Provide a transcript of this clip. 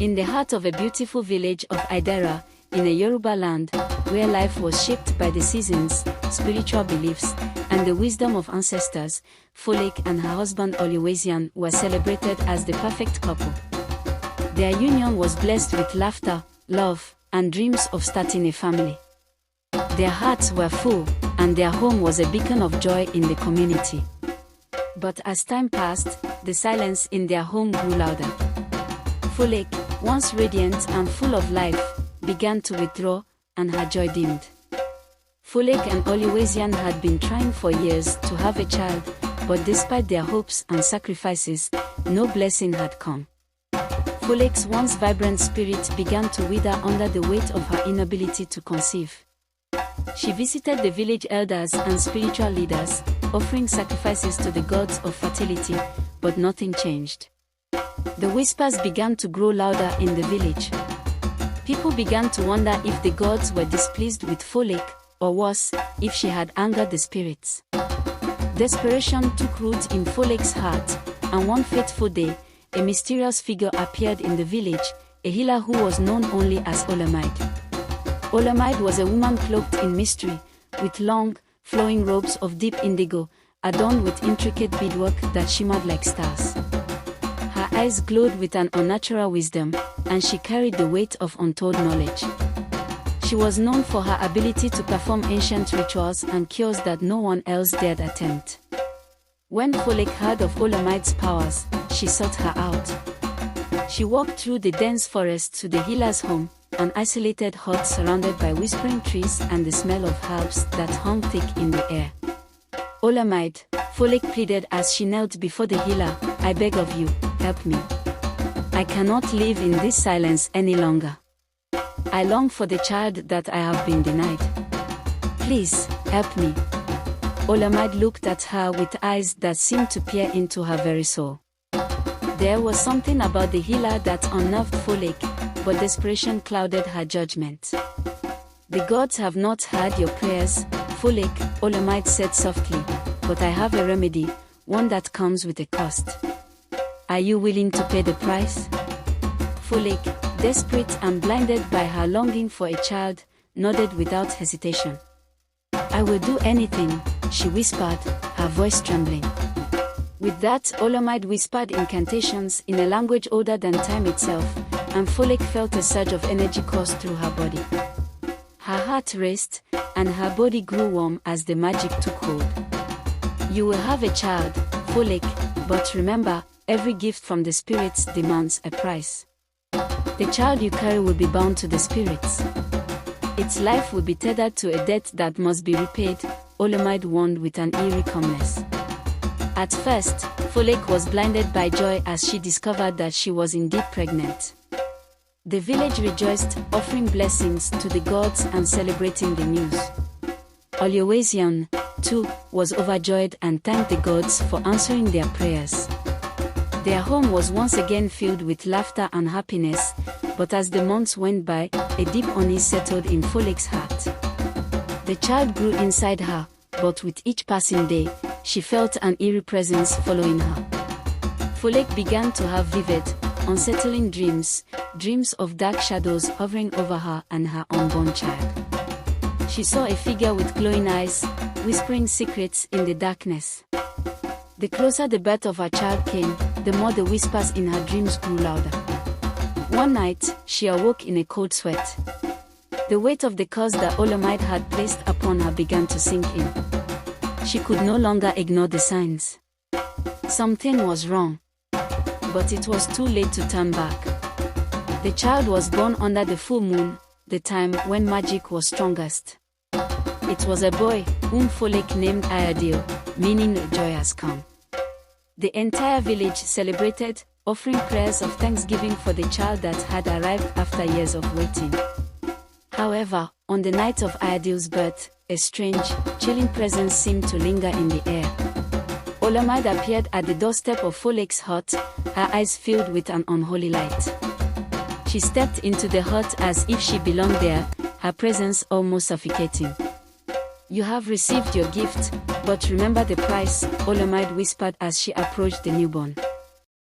In the heart of a beautiful village of Idera, in a Yoruba land, where life was shaped by the seasons, spiritual beliefs, and the wisdom of ancestors, Folake and her husband Oluwaseun were celebrated as the perfect couple. Their union was blessed with laughter, love, and dreams of starting a family. Their hearts were full, and their home was a beacon of joy in the community. But as time passed, the silence in their home grew louder. Folake, once radiant and full of life, began to withdraw, and her joy dimmed. Folake and Oluwaseun had been trying for years to have a child, but despite their hopes and sacrifices, no blessing had come. Folake's once vibrant spirit began to wither under the weight of her inability to conceive. She visited the village elders and spiritual leaders, offering sacrifices to the gods of fertility, but nothing changed. The whispers began to grow louder in the village. People began to wonder if the gods were displeased with Folake, or worse, if she had angered the spirits. Desperation took root in Folake's heart, and one fateful day, a mysterious figure appeared in the village, a healer who was known only as Olamide. Olamide was a woman cloaked in mystery, with long, flowing robes of deep indigo, adorned with intricate beadwork that shimmered like stars. Her eyes glowed with an unnatural wisdom, and she carried the weight of untold knowledge. She was known for her ability to perform ancient rituals and cures that no one else dared attempt. When Folake heard of Olamide's powers, she sought her out. She walked through the dense forest to the healer's home, an isolated hut surrounded by whispering trees and the smell of herbs that hung thick in the air. Olamide, Folake pleaded as she knelt before the healer, "I beg of you, help me. I cannot live in this silence any longer. I long for the child that I have been denied. Please, help me." Olamide looked at her with eyes that seemed to peer into her very soul. There was something about the healer that unnerved Folake, but desperation clouded her judgment. "The gods have not heard your prayers, Folake," Olamide said softly, "but I have a remedy, one that comes with a cost. Are you willing to pay the price?" Folake, desperate and blinded by her longing for a child, nodded without hesitation. "I will do anything," she whispered, her voice trembling. With that, Olamide whispered incantations in a language older than time itself, and Folake felt a surge of energy course through her body. Her heart raced, and her body grew warm as the magic took hold. "You will have a child, Folake, but remember, every gift from the spirits demands a price. The child you carry will be bound to the spirits. Its life will be tethered to a debt that must be repaid," Olamide warned with an eerie calmness. At first, Folake was blinded by joy as she discovered that she was indeed pregnant. The village rejoiced, offering blessings to the gods and celebrating the news. Oluwaseun, too, was overjoyed and thanked the gods for answering their prayers. Their home was once again filled with laughter and happiness, but as the months went by, a deep unease settled in Folake's heart. The child grew inside her, but with each passing day, she felt an eerie presence following her. Folake began to have vivid, unsettling dreams of dark shadows hovering over her and her unborn child. She saw a figure with glowing eyes, whispering secrets in the darkness. The closer the birth of her child came, the more the whispers in her dreams grew louder. One night, she awoke in a cold sweat. The weight of the curse that Olamide had placed upon her began to sink in. She could no longer ignore the signs. Something was wrong, but it was too late to turn back. The child was born under the full moon, the time when magic was strongest. It was a boy, whom Folake named Ideal, meaning joy has come. The entire village celebrated, offering prayers of thanksgiving for the child that had arrived after years of waiting. However, on the night of Ideal's birth, a strange, chilling presence seemed to linger in the air. Olamide appeared at the doorstep of Folake's hut, her eyes filled with an unholy light. She stepped into the hut as if she belonged there, her presence almost suffocating. "You have received your gift, but remember the price," Olamide whispered as she approached the newborn.